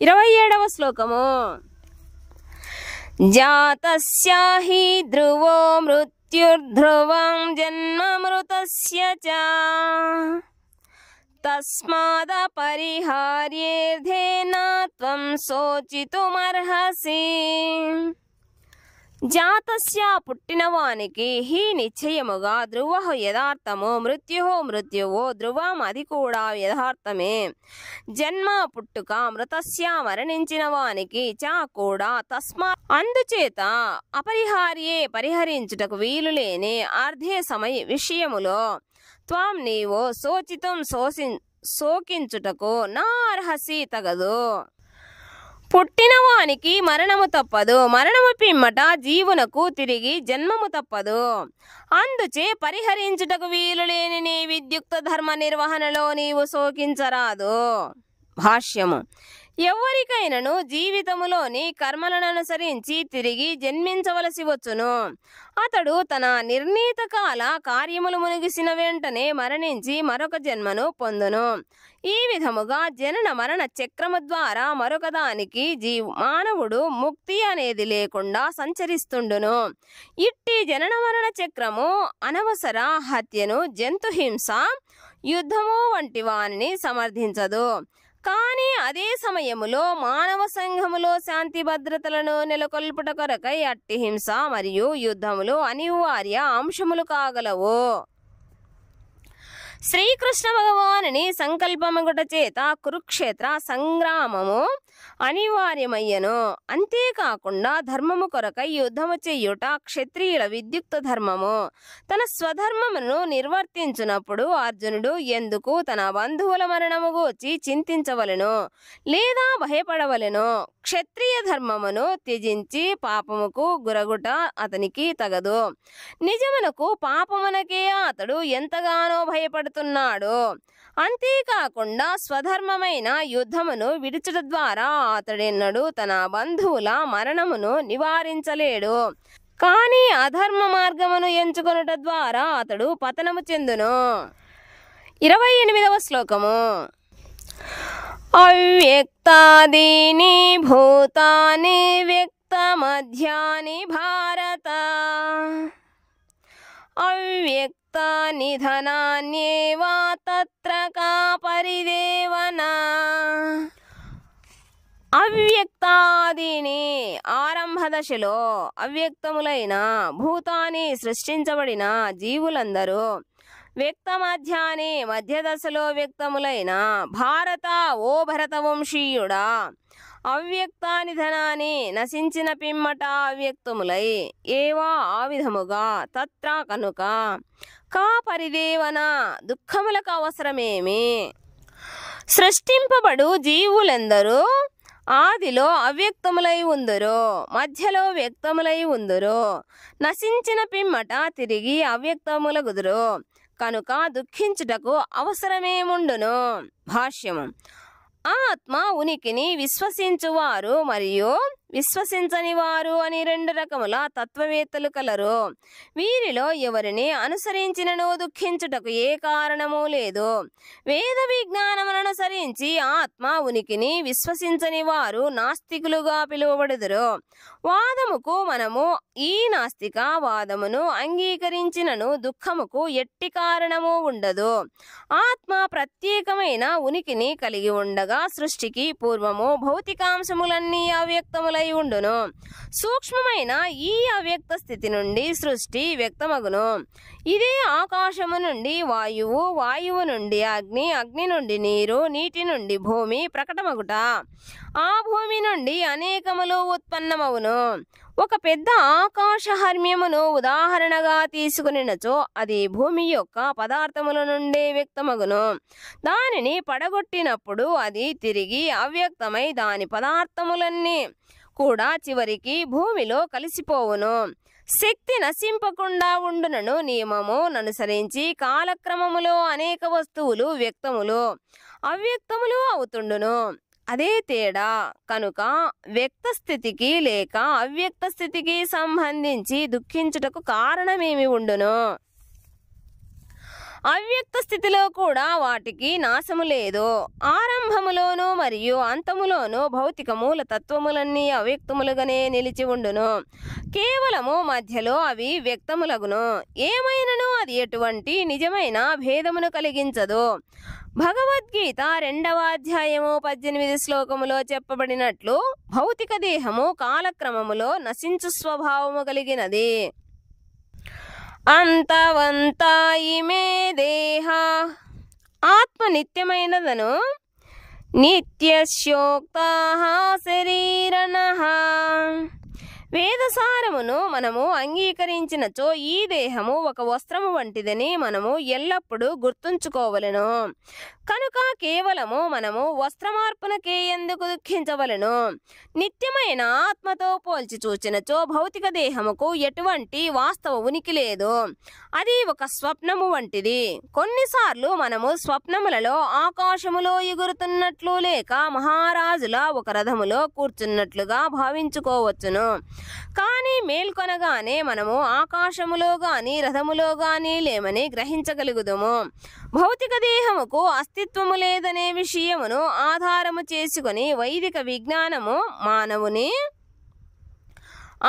27వ శ్లోకము. జాతస్య హి ధ్రువో మృత్యుర్ధ్రువం జన్మమృతస్య చ తస్మాదపరిహార్యేర్థేన త్వం శోచితుమర్హసి. జాతస్య పుట్టినవానికి హి నిశ్చయముగా ధ్రువ యథార్థము మృత్యువు ధ్రువం అది కూడా యథార్థమే. జన్మ పుట్టుక మృతస్య మరణించిన వానికి చ కూడా తస్మా అందుచేత అపరిహార్యే పరిహరించుటకు వీలులేని అర్ధే సమయ విషయములో త్వం నీవు శోచితం శోకించుటకు నా అర్హసి తగదు. పుట్టినవానికి మరణము తప్పదు, మరణము పిమ్మట జీవునకు తిరిగి జన్మము తప్పదు. అందుచే పరిహరించుటకు వీలులేని నీ విద్యుక్త ధర్మ నిర్వహణలో నీవు శోకించరాదు. భాష్యము. ఎవరికైనను జీవితములోని కర్మలను అనుసరించి తిరిగి జన్మించవలసి వచ్చును. అతడు తన నిర్ణీత కాల కార్యములు మునిగిసిన వెంటనే మరణించి మరొక జన్మను పొందును. ఈ విధముగా జనన మరణ చక్రము ద్వారా మరొక దానికి మానవుడు ముక్తి అనేది లేకుండా సంచరిస్తుండును. ఇట్టి జనన మరణ చక్రము అనవసర హత్యను, జంతుహింస, యుద్ధము వంటి వానిని సమర్థించదు. కానీ అదే సమయములో మానవ సంఘములో శాంతి భద్రతలను నెలకొల్పుట కొరకై అట్టి హింస మరియు యుద్ధములు అనివార్య అంశములు కాగలవు. శ్రీకృష్ణ భగవానుని సంకల్పమగుట చేత కురుక్షేత్ర సంగ్రామము అనివార్యమయ్యను. అంతేకాకుండా ధర్మము కొరకై యుద్ధము చెయ్యుట క్షత్రియుల విద్యుక్త ధర్మము. తన స్వధర్మమును నిర్వర్తించునప్పుడు అర్జునుడు ఎందుకు తన బంధువుల మరణము గూర్చి చింతించవలెను లేదా భయపడవలెను? క్షత్రియ ధర్మమును త్యజించి పాపముకు గురగుట అతనికి తగదు. నిజమునకు పాపమునకే అతడు ఎంతగానో భయపడుతున్నాడు. అంతేకాకుండా స్వధర్మమైన యుద్ధమును విడుచుట ద్వారా అతడెన్నడూ తన బంధువుల మరణమును నివారించలేడు. కానీ అధర్మ మార్గమును ఎంచుకొనుట ద్వారా అతడు పతనము చెందును. 28వ శ్లోకము. అవ్యక్తాదీని భూతాని వ్యక్తమధ్యాని భారత అవ్యక్త నిధనాన్యేవా తత్ర కా పరిదేవనా. అవ్యక్తాదిని ఆరంభ దశలో అవ్యక్తములైన భూతాన్ని సృష్టించబడిన జీవులందరూ, వ్యక్తమధ్యాని మధ్య దశలో వ్యక్తములైన భారత ఓ భరతవంశీయుడా, అవ్యక్త నిధనాన్ని నశించిన పిమ్మట అవ్యక్తములై ఏవా ఆ విధముగా తత్ర కనుక కా పరిదేవన దుఃఖములకు అవసరమేమి. సృష్టింపబడు జీవులందరూ ఆదిలో అవ్యక్తములై ఉందురు, మధ్యలో వ్యక్తములై ఉందురు, నశించిన పిమ్మట తిరిగి అవ్యక్తములగుదురు. కనుక దుఃఖించుటకు అవసరమేముండును. భాష్యము. ఆత్మ ఉనికిని విశ్వసించువారు మరియు విశ్వసించని వారు అని 2 రకముల తత్వవేత్తలు కలరు. వీరిలో ఎవరిని అనుసరించినను దుఃఖించుటకు ఏ కారణము లేదు. వేద విజ్ఞానమును అనుసరించి ఆత్మ ఉనికిని విశ్వసించని వారు నాస్తికులుగా పిలువబడుదురు. వాదముకు మనము ఈ నాస్తిక వాదమును అంగీకరించినను దుఃఖముకు ఎట్టి కారణము ఉండదు. ఆత్మ ప్రత్యేకమైన ఉనికిని కలిగి ఉండగా సృష్టికి పూర్వము భౌతికాంశములన్నీ అవ్యక్తములై ఉండును. సూక్ష్మమైన ఈ అవ్యక్త స్థితి నుండి సృష్టి వ్యక్తమగును. ఇదే ఆకాశము నుండి వాయువు, వాయువు నుండి అగ్ని, అగ్ని నుండి నీరు, నీటి నుండి భూమి ప్రకటమగుట, ఆ భూమి నుండి అనేకములు ఉత్పన్నమవును. ఒక పెద్ద ఆకాశహర్మ్యమును ఉదాహరణగా తీసుకునినచో అది భూమి యొక్క పదార్థముల నుండే వ్యక్తమగును. దానిని పడగొట్టినప్పుడు అది తిరిగి అవ్యక్తమై దాని పదార్థములన్నీ కూడా చివరికి భూమిలో కలిసిపోవును. శక్తి నశింపకుండా ఉండునను నియమము అనుసరించి కాలక్రమములో అనేక వస్తువులు వ్యక్తములు అవ్యక్తములు అవుతుండును. అదే తేడా. కనుక వ్యక్త స్థితికి లేక అవ్యక్త స్థితికి సంబంధించి దుఃఖించుటకు కారణమేమి ఉండును? అవ్యక్త స్థితిలో కూడా వాటికి నాశము లేదు. ఆరంభములోను మరియు అంతములోను భౌతిక మూల తత్వములన్నీ అవ్యక్తములుగానే నిలిచి ఉండును. కేవలము మధ్యలో అవి వ్యక్తములగును. ఏమైనను అది ఎటువంటి నిజమైన భేదమును కలిగించదు. భగవద్గీత 2వ అధ్యాయము 18 శ్లోకములో చెప్పబడినట్లు భౌతిక దేహము కాలక్రమములో నశించు స్వభావము కలిగినది. అంతవంతా ఇమే దేహ ఆత్మ నిత్యమైనదను నిత్యస్యోక్తాః శరీరనః. వేదసారమును మనము అంగీకరించినచో ఈ దేహము ఒక వస్త్రము వంటిదని మనము ఎల్లప్పుడూ గుర్తుంచుకోవలెను. కనుక కేవలము మనము వస్త్రమార్పునకే ఎందుకు దుఃఖించవలెను? నిత్యమైన ఆత్మతో పోల్చి చూచినచో భౌతిక దేహముకు ఎటువంటి వాస్తవ ఉనికి లేదు. అది ఒక స్వప్నము వంటిది. కొన్నిసార్లు మనము స్వప్నములలో ఆకాశములో ఎగురుతున్నట్లు లేక మహారాజుల ఒక రథములో కూర్చున్నట్లుగా భావించుకోవచ్చును. కానీ మేల్కొనగానే మనము ఆకాశములో గాని రథములో గాని లేమని గ్రహించగలుగుదుము. భౌతిక దేహముకు అస్తిత్వము లేదనే విషయమును ఆధారము చేసుకొని వైదిక విజ్ఞానము మానవుని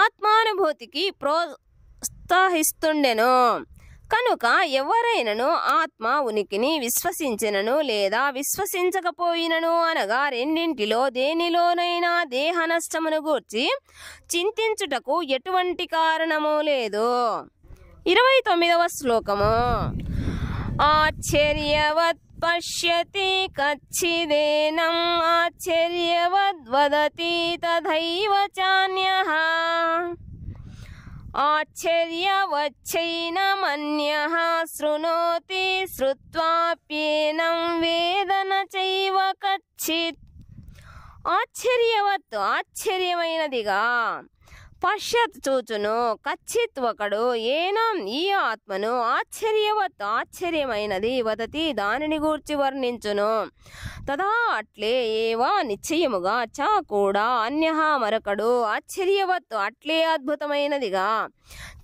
ఆత్మానుభూతికి ప్రోత్సహిస్తుండెను. కనుక ఎవరైనను ఆత్మ ఉనికిని విశ్వసించినను లేదా విశ్వసించకపోయినను అనగా రెండింటిలో దేనిలోనైనా దేహ నష్టమును గూర్చి చింతించుటకు ఎటువంటి కారణము లేదు. 29వ శ్లోకము. ఆశ్చర్యవత్ పశ్యతి కచ్చిదేనం ఆశ్చర్యవద్ వదతి తథైవ చాన్యః ఆశ్చర్యవచ్చైనమన్యః శృణోతి శ్రుత్వాప్యేనం వేద న చైవ కచ్చిత్. ఆశ్చర్యవత్ ఆశ్చర్యమైనదిగా, పశ్యత్ చూచును, కచ్చిత్ ఒకడు, ఏనం ఈ ఆత్మను, ఆశ్చర్యవత్ ఆశ్చర్యమైనది, వదతి దానిని గూర్చి వర్ణించును, తదా అట్లే ఏవా నిశ్చయముగా, చ కూడా, అన్యః మరొకడు, ఆశ్చర్యవత్ అట్లే అద్భుతమైనదిగా,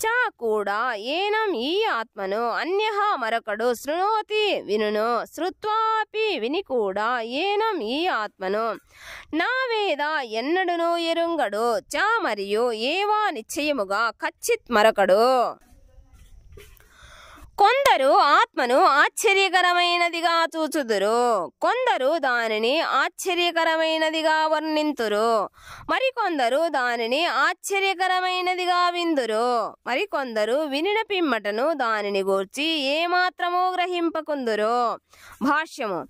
చ కూడా, ఏనం ఈ ఆత్మను, అన్యః మరొకడు, శృణోతి వినును, శ్రుత్వాపి విని కూడా, ఏనం ఈ ఆత్మను, నా వేద ఎన్నడును ఎరుంగడు, చ మరియు ఏవా నిశ్చయముగా, కచ్చిత్ మరొకడు. కొందరు ఆత్మను ఆశ్చర్యకరమైనదిగా చూచుదురు, కొందరు దానిని ఆశ్చర్యకరమైనదిగా వర్ణింతురు, మరికొందరు దానిని ఆశ్చర్యకరమైనదిగా విందురు, మరికొందరు వినిన పిమ్మటను దానిని గూర్చి ఏమాత్రము గ్రహింపకుందురు. భాష్యము.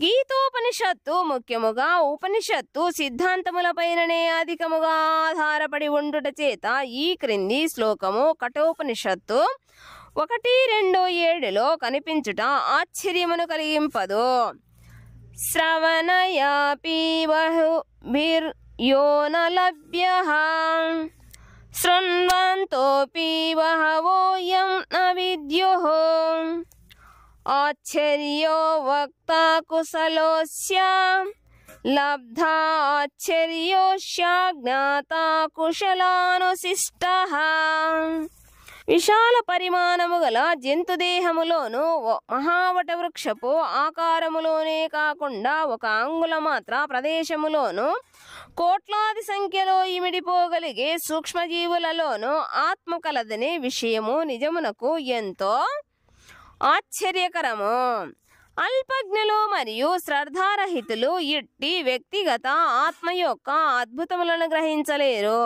గీతోపనిషత్తు ముఖ్యముగా ఉపనిషత్తు సిద్ధాంతములపైననే అధికముగా ఆధారపడి ఉండుట చేత ఈ క్రింది శ్లోకము కఠోపనిషత్తు 1:2-7 కనిపించుట ఆశ్చర్యమును కలిగింపదు. శ్రవణయాపి బహుభిర్యో న లభ్యః శృణ్వంతోపి బహవోయం న విద్యుః ఆశ్చర్యో వక్తా కుశలోస్య లబ్ధా ఆశ్చర్యోస్య జ్ఞాతా కుశలానుశిష్టః. విశాల పరిమాణము గల జంతుదేహములోను మహావట వృక్షపు ఆకారములోనే కాకుండా ఒక అంగుళ మాత్ర ప్రదేశములోను కోట్లాది సంఖ్యలో ఇమిడిపోగలిగే సూక్ష్మజీవులలోను ఆత్మ కలదనే విషయము నిజమునకు ఎంతో ఆశ్చర్యకరము. అల్పజ్ఞులు మరియు శ్రద్ధారహితులు ఇట్టి వ్యక్తిగత ఆత్మ యొక్క అద్భుతములను గ్రహించలేరు.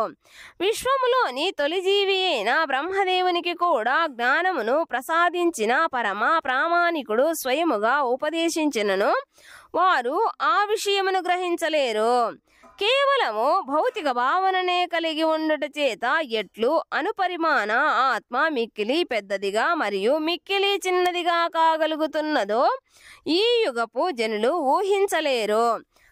విశ్వములోని తొలి జీవి అయిన బ్రహ్మదేవునికి కూడా జ్ఞానమును ప్రసాదించిన పరమ ప్రామాణికుడు స్వయముగా ఉపదేశించినను వారు ఆ విషయమును గ్రహించలేరు. కేవలము భౌతిక భావననే కలిగి ఉండుట చేత ఎట్లు అనుపరిమాణ ఆత్మ మిక్కిలి పెద్దదిగా మరియు మిక్కిలి చిన్నదిగా కాగలుగుతున్నదో ఈ యుగపు జనులు ఊహించలేరు.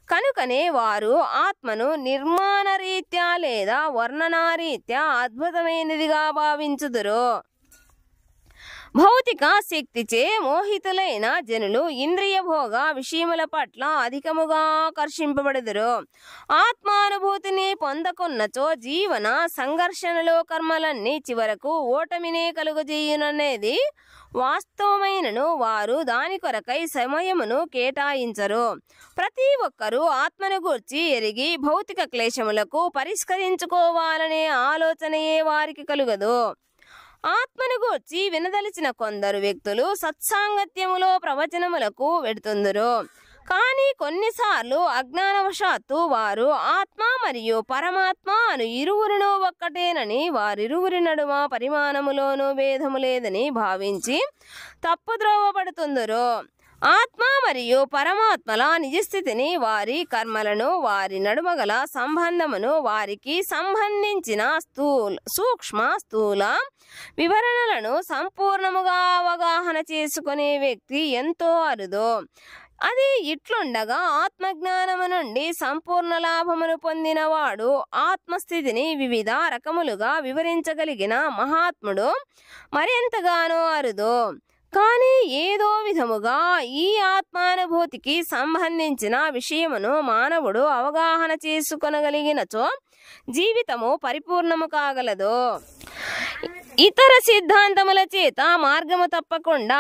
కనుకనే వారు ఆత్మను నిర్మాణరీత్యా లేదా వర్ణనారీత్యా అద్భుతమైనదిగా భావించుదురు. భౌతిక శక్తిచే మోహితులైన జనులు ఇంద్రియ భోగ విషయముల పట్ల అధికముగా ఆకర్షింపబడుదురు. ఆత్మానుభూతిని పొందకున్నచో జీవన సంఘర్షణలో కర్మలన్నీ చివరకు ఓటమినే కలుగజేయుననేది వాస్తవమైనను వారు దాని కొరకై సమయమును కేటాయించరు. ప్రతి ఒక్కరూ ఆత్మను గూర్చి ఎరిగి భౌతిక క్లేశములకు పరిష్కరించుకోవాలనే ఆలోచనయే వారికి కలుగదు. ఆత్మను గూర్చి వినదలిచిన కొందరు వ్యక్తులు సత్సాంగత్యములో ప్రవచనములకు వెడుతుందరు. కానీ కొన్నిసార్లు అజ్ఞానవశాత్తు వారు ఆత్మ మరియు పరమాత్మ అను ఇరువురును ఒక్కటేనని వారిరువురి నడుమ పరిమాణములోనూ భేదము లేదని భావించి తప్పుద్రోవబడుతుందరు. ఆత్మ మరియు పరమాత్మల నిజస్థితిని, వారి కర్మలను, వారి నడుమ గల సంబంధమును, వారికి సంబంధించిన సూక్ష్మ స్థూల వివరణలను సంపూర్ణముగా అవగాహన చేసుకునే వ్యక్తి ఎంతో అరుదు. అది ఇట్లుండగా ఆత్మజ్ఞానము నుండి సంపూర్ణ లాభమును పొందినవాడు ఆత్మస్థితిని వివిధ రకములుగా వివరించగలిగిన మహాత్ముడు మరింతగానో అరుదు. కానీ ఏదో విధముగా ఈ ఆత్మానుభూతికి సంబంధించిన విషయమును మానవుడు అవగాహన చేసుకొనగలిగినచో జీవితము పరిపూర్ణము కాగలదు. ఇతర సిద్ధాంతముల చేత మార్గము తప్పకుండా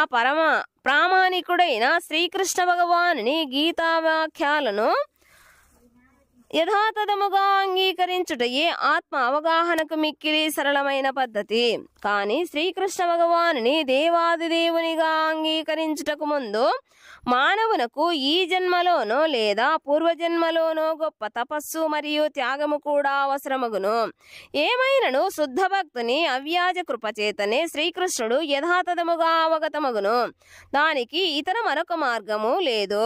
ప్రామాణికుడైన శ్రీకృష్ణ భగవానుని గీతావాక్యాలను యథాతథముగా అంగీకరించుటయే ఆత్మ అవగాహనకు మిక్కిలి సరళమైన పద్ధతి. కానీ శ్రీకృష్ణ భగవానుని దేవాదిదేవునిగా అంగీకరించుటకు ముందు మానవునకు ఈ జన్మలోనో లేదా పూర్వజన్మలోనో గొప్ప తపస్సు మరియు త్యాగము కూడా అవసరమగును. ఏమైనను శుద్ధ భక్తుని అవ్యాజ కృపచేతనే శ్రీకృష్ణుడు యథాతథముగా అవగతమగును. దానికి ఇతర మరొక మార్గము లేదు.